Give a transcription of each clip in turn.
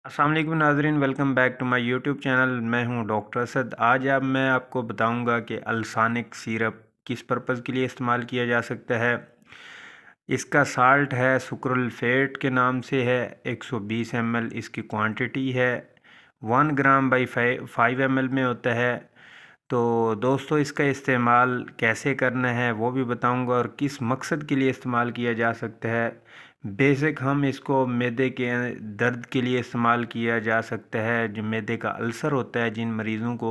अस्सलाम वालेकुम नाज़रीन, welcome back to my YouTube channel. मैं हूं डॉक्टर असद। आज मैं आपको बताऊंगा कि अल्सानिक सिरप किस पर्पज़ के लिए इस्तेमाल किया जा सकता है। इसका साल्ट है सुक्रोल्फेट के नाम से है। 120 ml इसकी क्वांटिटी है। 1 ग्राम बाई 5 ml में होता है। तो दोस्तों, इसका इस्तेमाल कैसे करना है वो भी बताऊंगा और किस मकसद के लिए इस्तेमाल किया जा सकता है। बेसिक हम इसको मैदे के दर्द के लिए इस्तेमाल किया जा सकता है। जो मैदे का अल्सर होता है, जिन मरीज़ों को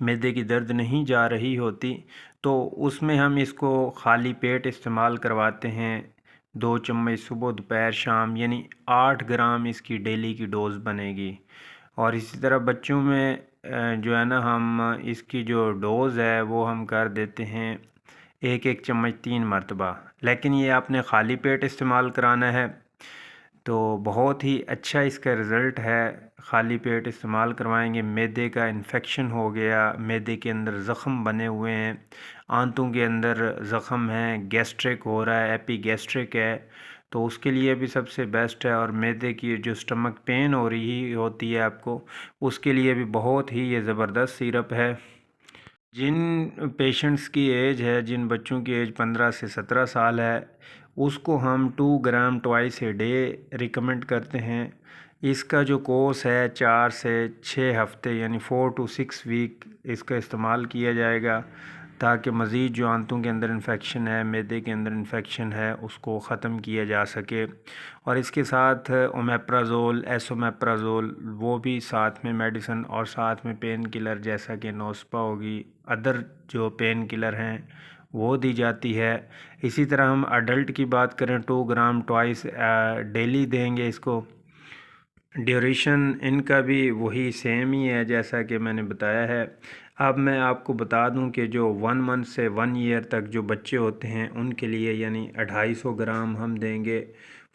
मैदे की दर्द नहीं जा रही होती, तो उसमें हम इसको खाली पेट इस्तेमाल करवाते हैं। 2 चम्मच सुबह दोपहर शाम, यानी 8 ग्राम इसकी डेली की डोज़ बनेगी। और इसी तरह बच्चों में जो है ना, हम इसकी जो डोज़ है वो हम कर देते हैं 1-1 चम्मच 3 मरतबा। लेकिन ये आपने खाली पेट इस्तेमाल कराना है। तो बहुत ही अच्छा इसका रिज़ल्ट है। खाली पेट इस्तेमाल करवाएंगे। मैदे का इन्फेक्शन हो गया, मैदे के अंदर ज़ख़म बने हुए हैं, आंतों के अंदर ज़ख़म है, गैस्ट्रिक हो रहा है, एपीगैस्ट्रिक है, तो उसके लिए भी सबसे बेस्ट है। और मैदे की जो स्टमक पेन हो रही होती है आपको, उसके लिए भी बहुत ही ये ज़बरदस्त सिरप है। जिन पेशेंट्स की एज है, जिन बच्चों की एज 15 से 17 साल है, उसको हम 2 ग्राम ट्वाइस ए डे रिकमेंड करते हैं। इसका जो कोर्स है 4 से 6 हफ़्ते, यानी 4 to 6 वीक इसका इस्तेमाल किया जाएगा, ताकि मज़ीद जो आंतों के अंदर इन्फेक्शन है, मैदे के अंदर इन्फेक्शन है, उसको ख़त्म किया जा सके। और इसके साथ ओमेप्राज़ोल, एसोमेप्राज़ोल वो भी साथ में मेडिसन, और साथ में पेन किलर जैसा कि नोस्पा होगी, अदर जो पेन किलर हैं वो दी जाती है। इसी तरह हम अडल्ट की बात करें, 2 ग्राम ट्वाइस डेली देंगे इसको। ड्यूरेशन इनका भी वही सेम ही है जैसा कि मैंने बताया है। अब मैं आपको बता दूं कि जो 1 मंथ से 1 ईयर तक जो बच्चे होते हैं उनके लिए, यानी 250 ग्राम हम देंगे,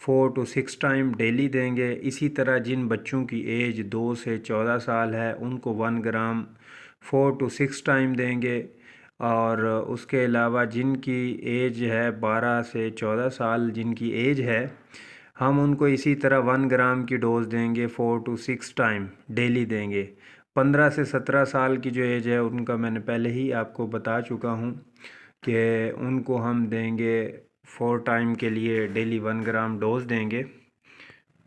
4 to 6 टाइम डेली देंगे। इसी तरह जिन बच्चों की एज 2 से 14 साल है, उनको 1 ग्राम 4 to 6 टाइम देंगे। और उसके अलावा जिनकी एज है 12 से 14 साल जिनकी एज है, हम उनको इसी तरह 1 ग्राम की डोज़ देंगे, 4 to 6 टाइम डेली देंगे। 15 से 17 साल की जो एज है उनका मैंने पहले ही आपको बता चुका हूँ कि उनको हम देंगे 4 टाइम के लिए डेली 1 ग्राम डोज़ देंगे।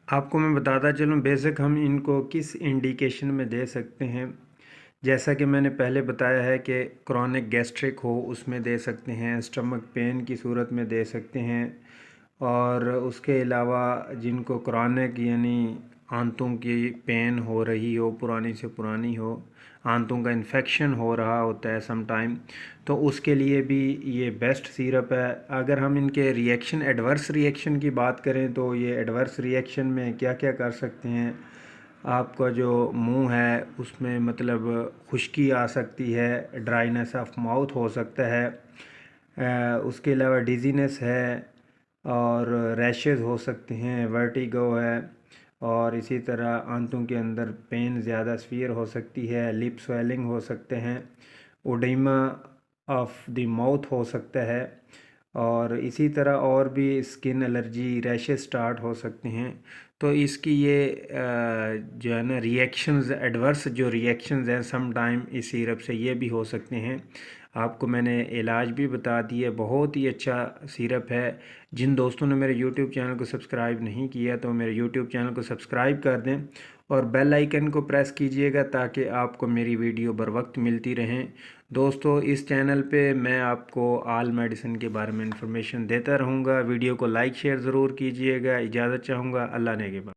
आपको मैं बताता चलूँ बेसिक हम इनको किस इंडिकेशन में दे सकते हैं। जैसा कि मैंने पहले बताया है कि क्रॉनिक गैस्ट्रिक हो उसमें दे सकते हैं, स्टमक पेन की सूरत में दे सकते हैं, और उसके अलावा जिनको क्रॉनिक यानी आंतों की पेन हो रही हो, पुरानी से पुरानी हो, आंतों का इन्फेक्शन हो रहा होता है सम टाइम, तो उसके लिए भी ये बेस्ट सिरप है। अगर हम इनके रिएक्शन, एडवर्स रिएक्शन की बात करें, तो ये एडवर्स रिएक्शन में क्या क्या कर सकते हैं। आपका जो मुंह है उसमें मतलब खुश्की आ सकती है, ड्राइनेस ऑफ माउथ हो सकता है, उसके अलावा डिजीनेस है, और रैशेस हो सकते हैं, वर्टिगो है, और इसी तरह आंतों के अंदर पेन ज़्यादा सीवियर हो सकती है, लिप स्वेलिंग हो सकते हैं, ओडेमा ऑफ द माउथ हो सकता है, और इसी तरह और भी स्किन एलर्जी, रैशेस स्टार्ट हो सकते हैं। तो इसकी ये जो है ना रिएक्शंस, एडवर्स जो रिएक्शंस हैं सम टाइम इस सिरप से ये भी हो सकते हैं। आपको मैंने इलाज भी बता दिया। बहुत ही अच्छा सिरप है। जिन दोस्तों ने मेरे यूट्यूब चैनल को सब्सक्राइब नहीं किया तो मेरे यूट्यूब चैनल को सब्सक्राइब कर दें और बेल आइकन को प्रेस कीजिएगा, ताकि आपको मेरी वीडियो बर वक्त मिलती रहें। दोस्तों, इस चैनल पे मैं आपको ऑल मेडिसिन के बारे में इंफॉर्मेशन देता रहूँगा। वीडियो को लाइक शेयर ज़रूर कीजिएगा। इजाज़त चाहूँगा। अल्लाह ने के बाद।